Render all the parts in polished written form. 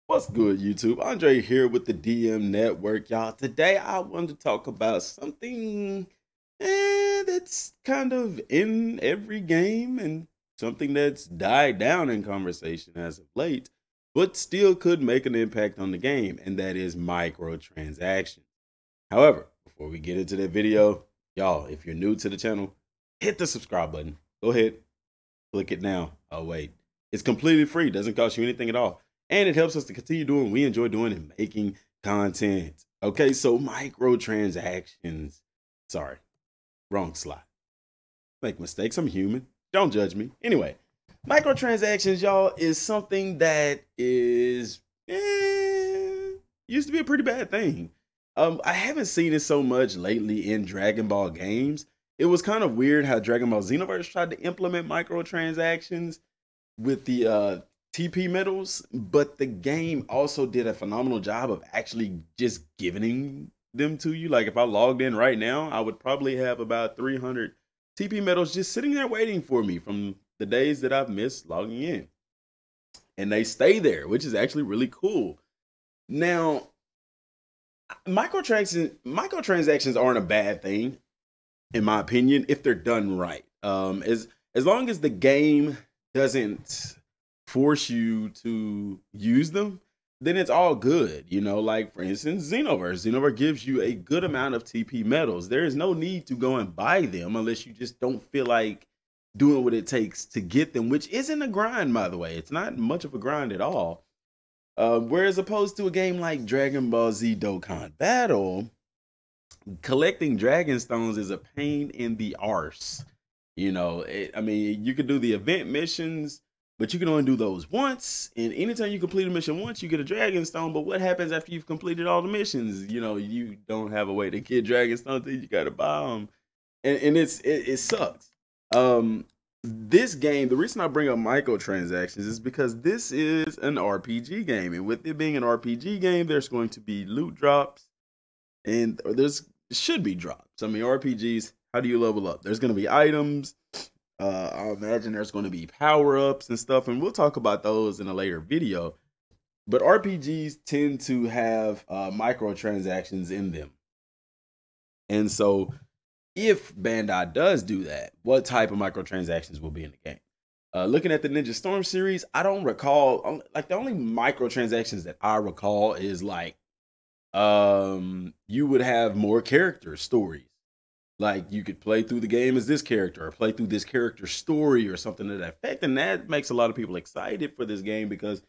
What's good, YouTube? Andre here with the DM Network, y'all. Today I wanted to talk about something that's kind of in every game and something that's died down in conversation as of late, but still could make an impact on the game, and that is microtransactions. However, before we get into that video, y'all, if you're new to the channel, hit the subscribe button. Go ahead, click it now. Oh, wait. It's completely free, doesn't cost you anything at all. And it helps us to continue doing what we enjoy doing and making content. Okay, so microtransactions. Sorry, wrong slide. Make mistakes, I'm human. Don't judge me. Anyway, microtransactions, y'all, is something that is used to be a pretty bad thing. I haven't seen it so much lately in Dragon Ball games. It was kind of weird how Dragon Ball Xenoverse tried to implement microtransactions with the TP medals, but the game also did a phenomenal job of actually just giving them to you. Like if I logged in right now, I would probably have about 300 TP medals just sitting there waiting for me from the days that I've missed logging in. And they stay there, which is actually really cool. Now, microtransactions aren't a bad thing, in my opinion, if they're done right. As long as the game doesn't force you to use them, then it's all good. You know, like for instance, Xenoverse gives you a good amount of TP medals. There is no need to go and buy them unless you just don't feel like doing what it takes to get them, which isn't a grind, by the way. It's not much of a grind at all. Whereas opposed to a game like Dragon Ball Z Dokkan Battle, collecting Dragon Stones is a pain in the arse. You know, I mean, you could do the event missions, but you can only do those once. And anytime you complete a mission once, you get a Dragon Stone. But what happens after you've completed all the missions? You know, you don't have a way to get Dragon Stones. You got to buy them, and it sucks. This game, the reason I bring up microtransactions is because this is an RPG game, and with it being an RPG game, there's going to be loot drops, and there's should be drops. I mean, RPGs. How do you level up? There's going to be items. I imagine there's going to be power-ups and stuff, and we'll talk about those in a later video. But RPGs tend to have microtransactions in them. And so if Bandai does do that, what type of microtransactions will be in the game? Looking at the Ninja Storm series, I don't recall, like the only microtransactions that I recall is like you would have more character stories. Like you could play through the game as this character or play through this character's story or something to that effect. And that makes a lot of people excited for this game because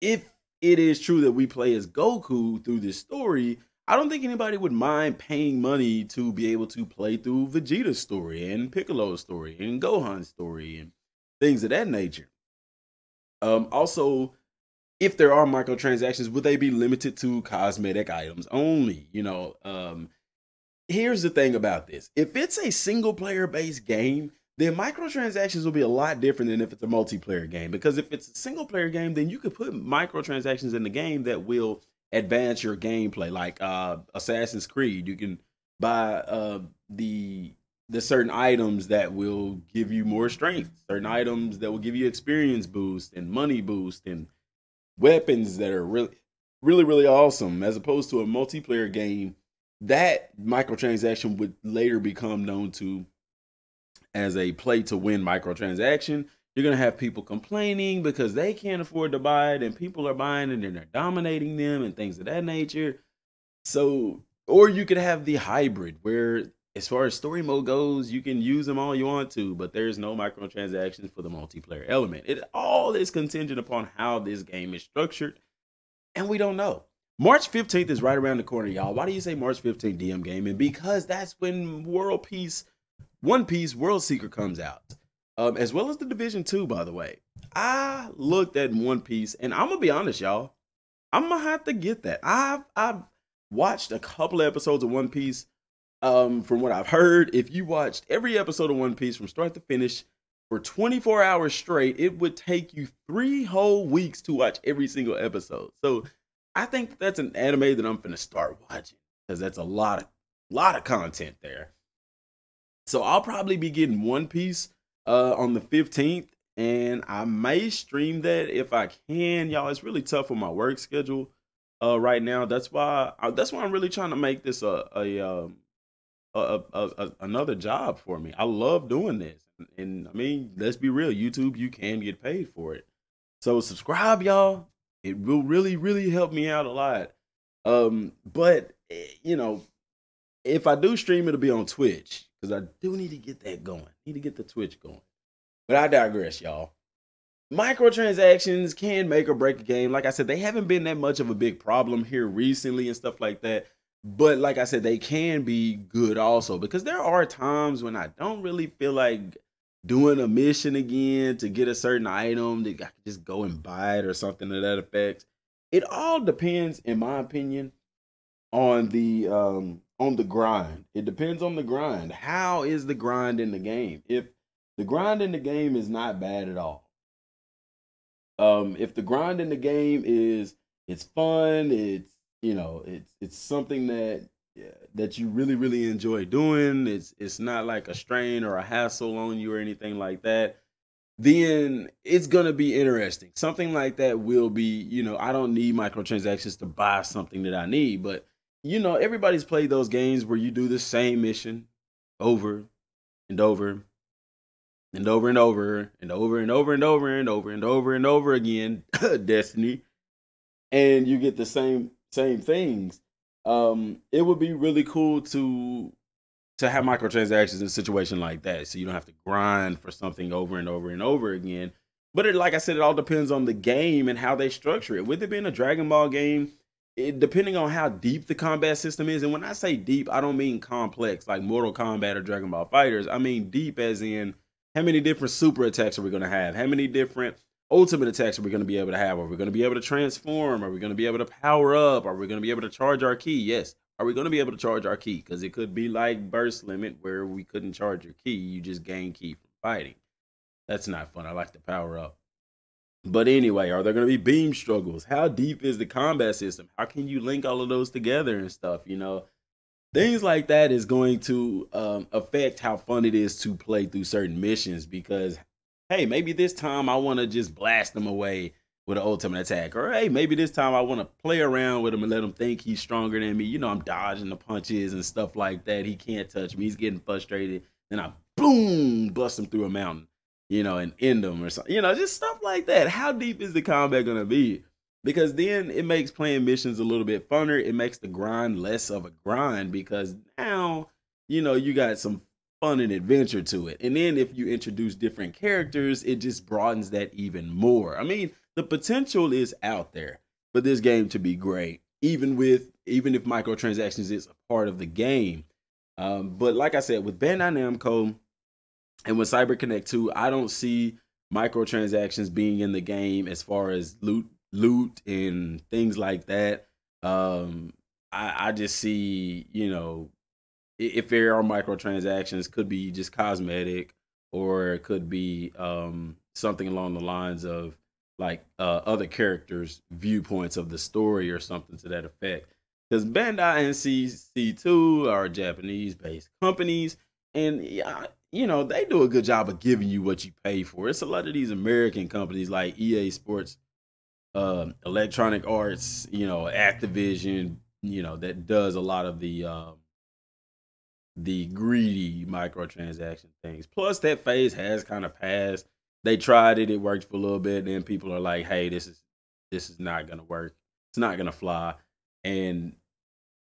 if it is true that we play as Goku through this story, I don't think anybody would mind paying money to be able to play through Vegeta's story and Piccolo's story and Gohan's story and things of that nature. Also, if there are microtransactions, would they be limited to cosmetic items only? You know, here's the thing about this. If it's a single player based game, then microtransactions will be a lot different than if it's a multiplayer game. Because if it's a single player game, then you could put microtransactions in the game that will advance your gameplay. Like Assassin's Creed, you can buy the certain items that will give you more strength, certain items that will give you experience boost and money boost and weapons that are really awesome, as opposed to a multiplayer game. That microtransaction would later become known to as a play to win microtransaction. You're going to have people complaining because they can't afford to buy it and people are buying it and they're dominating them and things of that nature. So, or you could have the hybrid where as far as story mode goes, you can use them all you want to, but there's no microtransactions for the multiplayer element. It all is contingent upon how this game is structured, and we don't know. March 15th is right around the corner, y'all. Why do you say March 15th, DM Gaming? Because that's when One Piece World Seeker comes out. As well as the Division 2, by the way. I looked at One Piece, and I'm going to be honest, y'all. I'm going to have to get that. I've watched a couple of episodes of One Piece. From what I've heard, if you watched every episode of One Piece from start to finish for 24 hours straight, it would take you 3 whole weeks to watch every single episode. So I think that's an anime that I'm finna start watching because that's a lot of content there. So I'll probably be getting One Piece on the 15th, and I may stream that if I can. Y'all, it's really tough with my work schedule right now. That's why I'm really trying to make this another job for me. I love doing this, and I mean, let's be real, YouTube, you can get paid for it. So subscribe, y'all. It will really, really help me out a lot. But if I do stream, it'll be on Twitch because I do need to get that going. Need to get the Twitch going. But I digress, y'all. Microtransactions can make or break a game. Like I said, they haven't been that much of a big problem here recently and stuff like that. But like I said, they can be good also, because there are times when I don't really feel like doing a mission again to get a certain item that I can just go and buy it or something to that effect. It all depends, in my opinion, on the grind. It depends on the grind. How is the grind in the game? If the grind in the game is not bad at all, if the grind in the game it's fun, it's something that you really, really enjoy doing, it's not like a strain or a hassle on you or anything like that, then it's gonna be interesting. Something like that will be, I don't need microtransactions to buy something that I need, but everybody's played those games where you do the same mission over and over and over and over and over and over and over and over and over and over again, Destiny, and you get the same things. It would be really cool to have microtransactions in a situation like that, so you don't have to grind for something over and over and over again. But like I said, it all depends on the game and how they structure it. With it being a Dragon Ball game, depending on how deep the combat system is, and when I say deep, I don't mean complex like Mortal Kombat or Dragon Ball Fighters. I mean deep as in, how many different super attacks are we going to have? How many different ultimate attacks are we going to be able to have? Are we going to be able to transform? Are we going to be able to power up? Are we going to be able to charge our ki? Yes. Are we going to be able to charge our ki? Because it could be like burst limit where we couldn't charge your ki. You just gain ki from fighting. That's not fun. I like to power up. But anyway, are there going to be beam struggles? How deep is the combat system? How can you link all of those together and stuff? Things like that is going to affect how fun it is to play through certain missions, because, hey, maybe this time I want to just blast them away with an ultimate attack. Or, hey, maybe this time I want to play around with him and let him think he's stronger than me. I'm dodging the punches and stuff like that. He can't touch me. He's getting frustrated. Then I, boom, bust him through a mountain, and end him or something. Just stuff like that. How deep is the combat going to be? Because then it makes playing missions a little bit funner. It makes the grind less of a grind, because now, you got some fun and adventure to it. And then if you introduce different characters, it just broadens that even more. I mean, the potential is out there for this game to be great, even if microtransactions is a part of the game. But like I said, with Bandai Namco and with CyberConnect 2, I don't see microtransactions being in the game as far as loot and things like that. I just see, if there are microtransactions, could be just cosmetic, or it could be something along the lines of like other characters' viewpoints of the story or something to that effect. Because Bandai and CC2 are Japanese-based companies, and they do a good job of giving you what you pay for. It's a lot of these American companies like EA Sports, Electronic Arts, Activision, that does a lot of the greedy microtransaction things. Plus, that phase has kind of passed. They tried it, it worked for a little bit, then people are like, hey, this is not gonna work. It's not gonna fly. And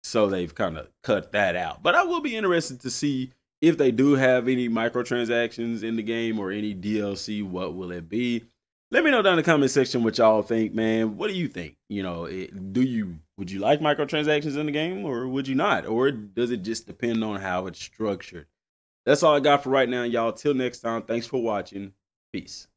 so they've kind of cut that out. But I will be interested to see if they do have any microtransactions in the game or any DLC. What will it be? Let me know down in the comment section what y'all think, man. What do you think? Would you like microtransactions in the game, or would you not? Or does it just depend on how it's structured? That's all I got for right now, y'all. Till next time, thanks for watching. Peace.